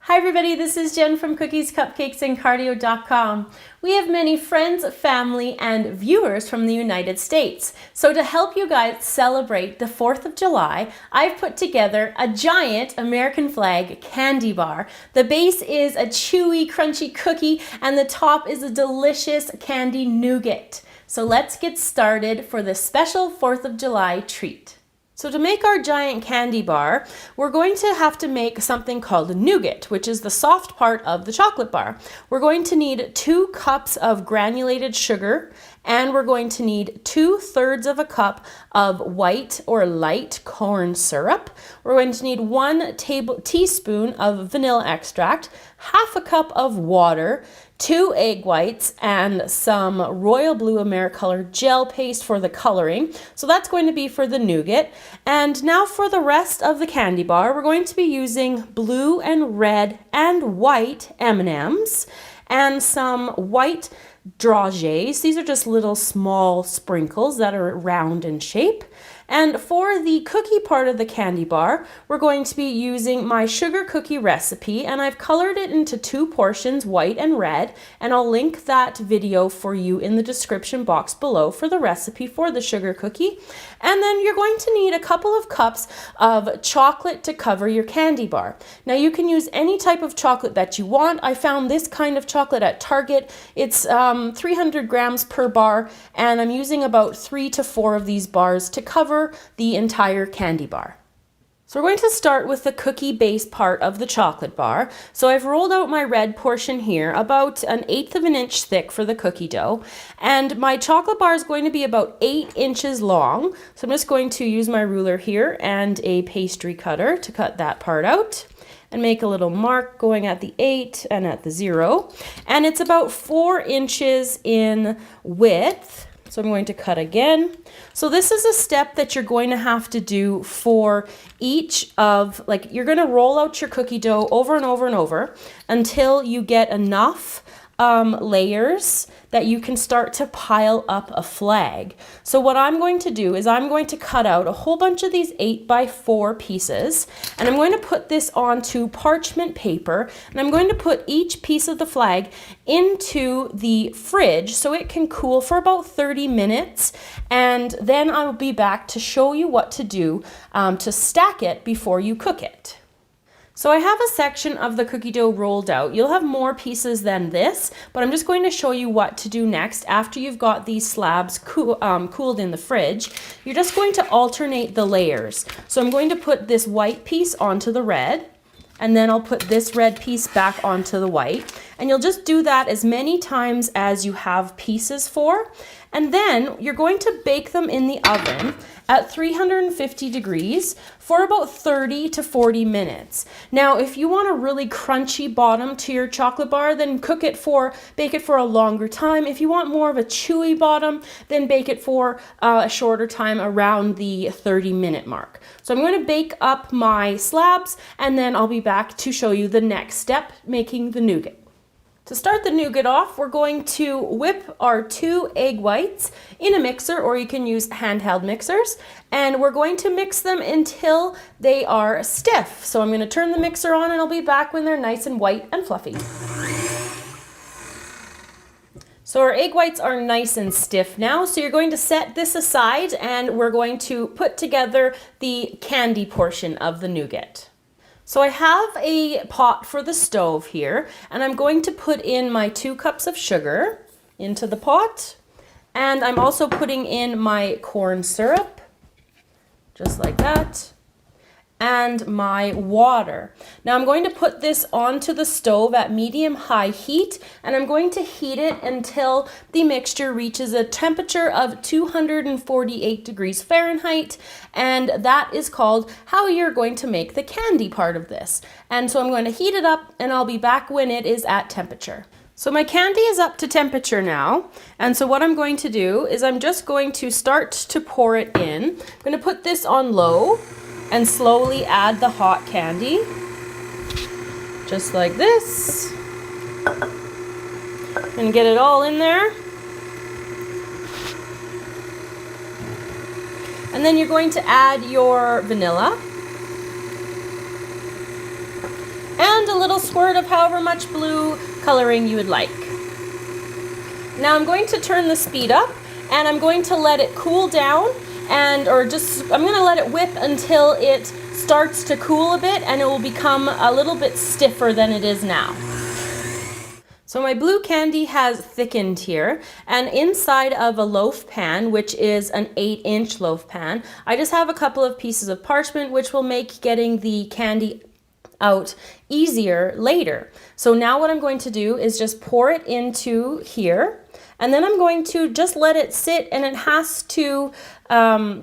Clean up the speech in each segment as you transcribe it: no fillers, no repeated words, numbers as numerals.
Hi everybody, this is Jen from Cookies, Cupcakes, and Cardio.com. We have many friends, family, and viewers from the United States. So to help you guys celebrate the 4th of July, I've put together a giant American flag candy bar. The base is a chewy, crunchy cookie, and the top is a delicious candy nougat. So let's get started for this special 4th of July treat. So to make our giant candy bar, we're going to have to make something called nougat, which is the soft part of the chocolate bar. We're going to need 2 cups of granulated sugar, and we're going to need 2/3 of a cup of white or light corn syrup. We're going to need 1 teaspoon of vanilla extract, half a cup of water, 2 egg whites, and some royal blue Americolor gel paste for the coloring. So that's going to be for the nougat. And now for the rest of the candy bar, we're going to be using blue and red and white M&Ms and some white dragées. These are just little small sprinkles that are round in shape. And for the cookie part of the candy bar, we're going to be using my sugar cookie recipe, and I've colored it into 2 portions, white and red, and I'll link that video for you in the description box below for the recipe for the sugar cookie. And then you're going to need a couple of cups of chocolate to cover your candy bar. Now you can use any type of chocolate that you want. I found this kind of chocolate at Target. It's 300 grams per bar, and I'm using about 3 to 4 of these bars to cover the entire candy bar. So we're going to start with the cookie base part of the chocolate bar. So I've rolled out my red portion here, about 1/8 of an inch thick for the cookie dough. And my chocolate bar is going to be about 8 inches long. So I'm just going to use my ruler here and a pastry cutter to cut that part out and make a little mark going at the 8 and at the 0. And it's about 4 inches in width. So I'm going to cut again. So this is a step that you're going to have to do for each of, like, you're going to roll out your cookie dough over and over and over until you get enough layers that you can start to pile up a flag. So what I'm going to do is I'm going to cut out a whole bunch of these 8x4 pieces, and I'm going to put this onto parchment paper, and I'm going to put each piece of the flag into the fridge so it can cool for about 30 minutes, and then I will be back to show you what to do to stack it before you cook it. So I have a section of the cookie dough rolled out. You'll have more pieces than this, but I'm just going to show you what to do next after you've got these slabs cooled in the fridge. You're just going to alternate the layers. So I'm going to put this white piece onto the red, and then I'll put this red piece back onto the white. And you'll just do that as many times as you have pieces for. And then you're going to bake them in the oven at 350 degrees for about 30 to 40 minutes. Now, if you want a really crunchy bottom to your chocolate bar, then bake it for a longer time. If you want more of a chewy bottom, then bake it for a shorter time, around the 30-minute mark. So I'm going to bake up my slabs, and then I'll be back to show you the next step, making the nougat. To start the nougat off, we're going to whip our 2 egg whites in a mixer, or you can use handheld mixers, and we're going to mix them until they are stiff. So I'm going to turn the mixer on, and I'll be back when they're nice and white and fluffy. So our egg whites are nice and stiff now, so you're going to set this aside, and we're going to put together the candy portion of the nougat. So I have a pot for the stove here, and I'm going to put in my 2 cups of sugar into the pot, and I'm also putting in my corn syrup, just like that, and my water. Now I'm going to put this onto the stove at medium-high heat, and I'm going to heat it until the mixture reaches a temperature of 248 degrees Fahrenheit, and that is called how you're going to make the candy part of this. And so I'm going to heat it up, and I'll be back when it is at temperature. So my candy is up to temperature now, and so what I'm going to do is I'm just going to start to pour it in. I'm going to put this on low and slowly add the hot candy, just like this, and get it all in there. And then you're going to add your vanilla and a little little squirt of however much blue coloring you would like. Now I'm going to turn the speed up and I'm going to let it cool down I'm going to let it whip until it starts to cool a bit and it will become a little bit stiffer than it is now. So my blue candy has thickened here, and inside of a loaf pan, which is an 8-inch loaf pan, I just have a couple of pieces of parchment which will make getting the candy out easier later. So now what I'm going to do is just pour it into here, and then I'm going to just let it sit, and it has to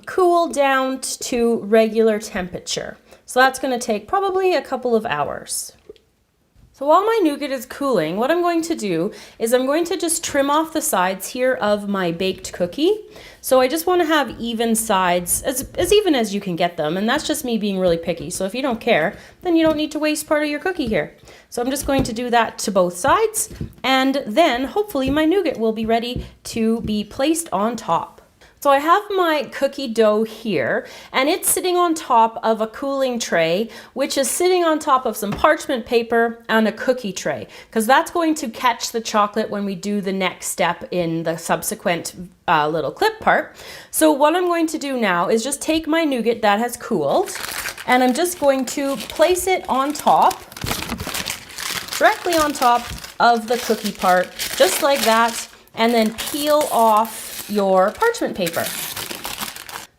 cool down to regular temperature. So that's going to take probably a couple of hours. So while my nougat is cooling, what I'm going to do is I'm going to just trim off the sides here of my baked cookie. So I just want to have even sides, as even as you can get them, and that's just me being really picky. So if you don't care, then you don't need to waste part of your cookie here. So I'm just going to do that to both sides, and then hopefully my nougat will be ready to be placed on top. So I have my cookie dough here, and it's sitting on top of a cooling tray, which is sitting on top of some parchment paper and a cookie tray, because that's going to catch the chocolate when we do the next step in the subsequent little clip part. So what I'm going to do now is just take my nougat that has cooled, and I'm just going to place it on top, directly on top of the cookie part, just like that, and then peel off your parchment paper.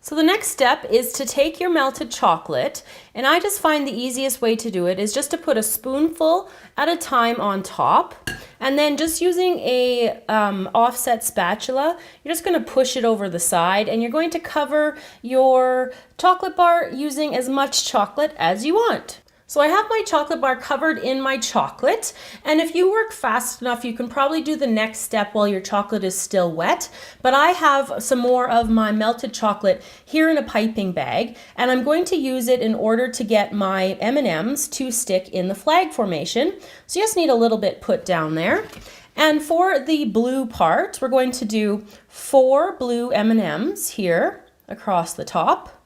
So the next step is to take your melted chocolate, and I just find the easiest way to do it is just to put a spoonful at a time on top, and then just using a offset spatula, you're just going to push it over the side, and you're going to cover your chocolate bar using as much chocolate as you want. So I have my chocolate bar covered in my chocolate, and if you work fast enough, you can probably do the next step while your chocolate is still wet, but I have some more of my melted chocolate here in a piping bag, and I'm going to use it in order to get my M&Ms to stick in the flag formation. So you just need a little bit put down there. And for the blue part, we're going to do 4 blue M&Ms here across the top,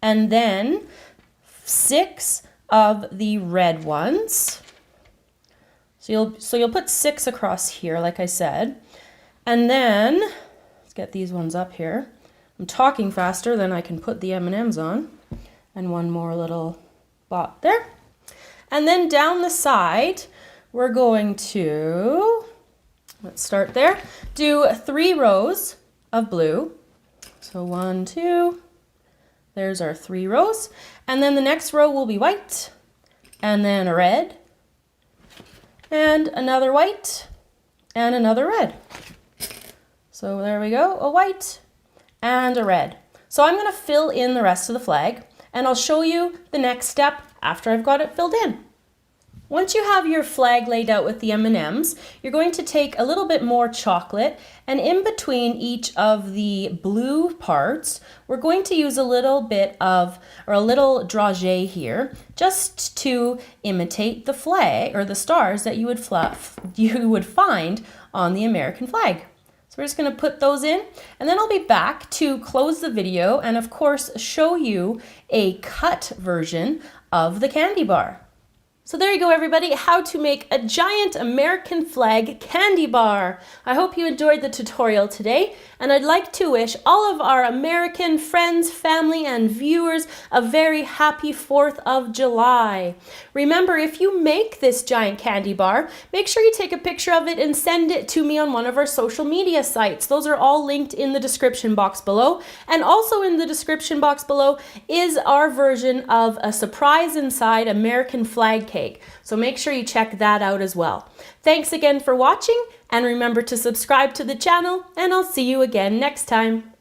and then 6 of the red ones. So you'll put 6 across here, like I said. And then, let's get these ones up here. I'm talking faster than I can put the M&Ms on. And one more little spot there. And then down the side, we're going to, let's start there, do 3 rows of blue. So 1, 2, there's our 3 rows. And then the next row will be white, and then a red, and another white, and another red. So there we go, a white and a red. So I'm going to fill in the rest of the flag, and I'll show you the next step after I've got it filled in. Once you have your flag laid out with the M&Ms, you're going to take a little bit more chocolate, and in between each of the blue parts, we're going to use a little bit of, or a little dragée here, just to imitate the flag, or the stars that you would find on the American flag. So we're just going to put those in, and then I'll be back to close the video and of course show you a cut version of the candy bar. So there you go, everybody, how to make a giant American flag candy bar. I hope you enjoyed the tutorial today, and I'd like to wish all of our American friends, family, and viewers a very happy 4th of July. Remember, if you make this giant candy bar, make sure you take a picture of it and send it to me on one of our social media sites. Those are all linked in the description box below, and also in the description box below is our version of a surprise inside American flag cake. So make sure you check that out as well. Thanks again for watching, and remember to subscribe to the channel, and I'll see you again next time.